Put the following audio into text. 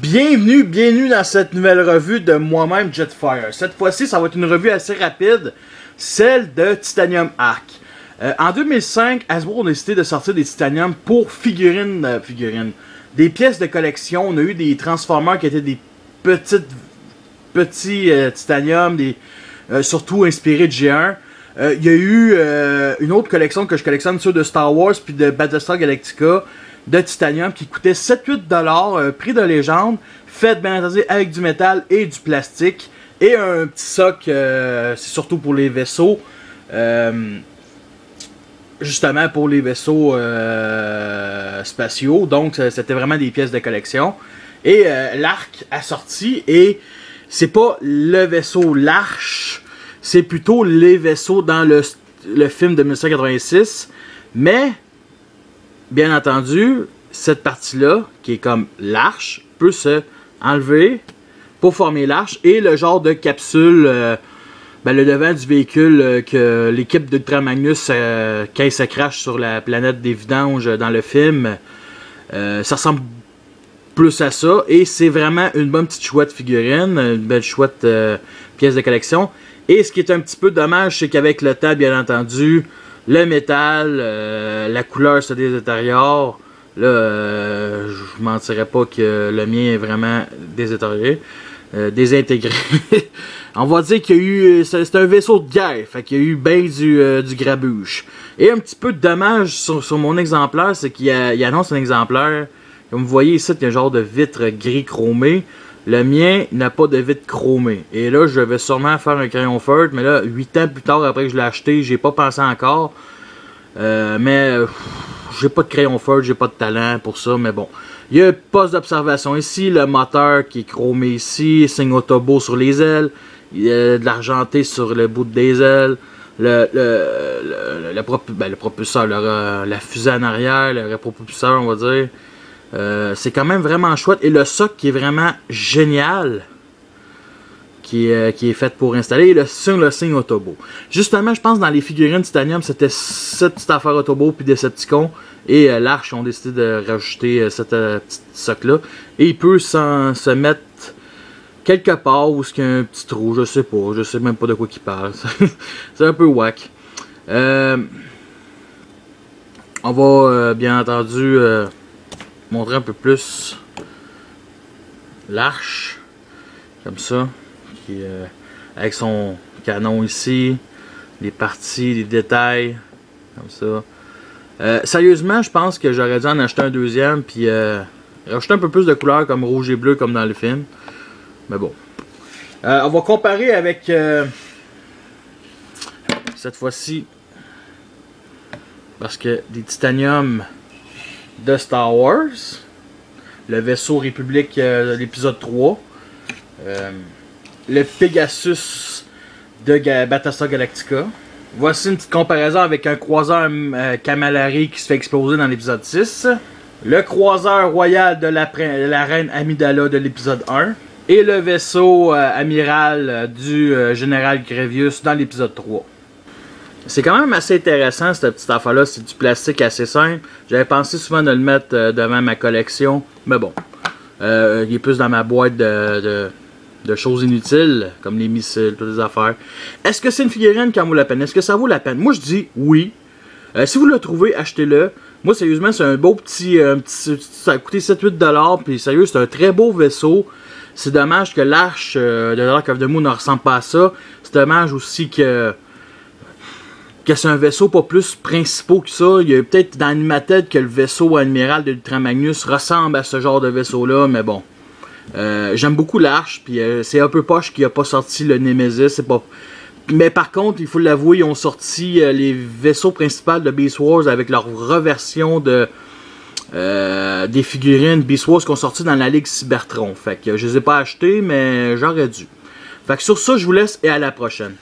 Bienvenue dans cette nouvelle revue de moi-même Jetfire. Cette fois-ci, ça va être une revue assez rapide, celle de Titanium Arc. En 2005, Hasbro a décidé de sortir des Titanium pour des pièces de collection. On a eu des Transformers qui étaient des petits Titanium, surtout inspirés de G1. Il y a eu une autre collection que je collectionne, ceux de Star Wars puis de Battlestar Galactica, de Titanium qui coûtait 7-8$, prix de légende, fait bien entendu avec du métal et du plastique, et un petit soc, c'est surtout pour les vaisseaux, justement pour les vaisseaux spatiaux, donc c'était vraiment des pièces de collection. Et l'Arc a sorti, et c'est pas le vaisseau l'Arche, c'est plutôt les vaisseaux dans le film de 1986, mais bien entendu, cette partie-là, qui est comme l'arche, peut se enlever pour former l'arche, et le genre de capsule, le devant du véhicule que l'équipe d'Ultra Magnus, quand il se crache sur la planète des vidanges dans le film, ça ressemble plus à ça, et c'est vraiment une bonne petite chouette figurine, une belle chouette pièce de collection. Et ce qui est un petit peu dommage, c'est qu'avec le temps, bien entendu, le métal, la couleur se détériore. Là, je mentirais pas que le mien est vraiment désintégré. On va dire qu'il y a eu... C'est un vaisseau de guerre, fait qu'il y a eu bien du grabuge. Et un petit peu de dommage sur mon exemplaire, c'est qu'il annonce un exemplaire. Comme vous voyez ici, il y a un genre de vitre gris chromé. Le mien n'a pas de vitre chromée. Et là, je vais sûrement faire un crayon feutre. Mais là, 8 ans plus tard, après que je l'ai acheté, j'ai pas pensé encore. Mais j'ai pas de crayon feutre, j'ai pas de talent pour ça. Mais bon, il y a un poste d'observation ici. Le moteur qui est chromé ici. Signe Autobo sur les ailes. Il y a de l'argenté sur le bout des ailes. Le propulseur, la fusée en arrière, le propulseur, on va dire. C'est quand même vraiment chouette, et le soc qui est vraiment génial, qui est fait pour installer, et le signe Autobo. Justement, je pense dans les figurines Titanium, c'était cette petite affaire Autobo puis Decepticons, et l'Arche ont décidé de rajouter cette petite soc là, et il peut se mettre quelque part où il y a un petit trou, je sais même pas de quoi il parle. C'est un peu whack. On va bien entendu montrer un peu plus l'Arche, comme ça, avec son canon ici, les parties, les détails, comme ça. Sérieusement, je pense que j'aurais dû en acheter un deuxième, puis rajouter un peu plus de couleurs comme rouge et bleu, comme dans le film. Mais bon. On va comparer avec, cette fois-ci, parce que des Titanium de Star Wars, le vaisseau République de l'épisode 3, le Pegasus de Battlestar Galactica. Voici une petite comparaison avec un croiseur Camalari qui se fait exploser dans l'épisode 6, le croiseur royal de la reine Amidala de l'épisode 1, et le vaisseau amiral du général Grievous dans l'épisode 3. C'est quand même assez intéressant, cette petite affaire-là. C'est du plastique assez simple. J'avais pensé souvent de le mettre devant ma collection. Mais bon, il est plus dans ma boîte de choses inutiles, comme les missiles, toutes les affaires. Est-ce que c'est une figurine qui en vaut la peine? Est-ce que ça vaut la peine? Moi, je dis oui. Si vous le trouvez, achetez-le. Moi, sérieusement, c'est un beau petit... ça a coûté 7-8$. Puis sérieux, c'est un très beau vaisseau. C'est dommage que l'Arche de Dark of the Moon ne ressemble pas à ça. C'est dommage aussi que c'est un vaisseau pas plus principal que ça. Il y a peut-être dans ma tête que le vaisseau amiral de l'Ultra Magnus ressemble à ce genre de vaisseau-là, mais bon. J'aime beaucoup l'Arche, puis c'est un peu poche qu'il n'a pas sorti le Nemesis. Mais par contre, il faut l'avouer, ils ont sorti les vaisseaux principaux de Beast Wars avec leur reversion des figurines Beast Wars qui ont sorti dans la Ligue Cybertron. Fait que je les ai pas achetées, mais j'aurais dû. Fait que sur ça, je vous laisse et à la prochaine.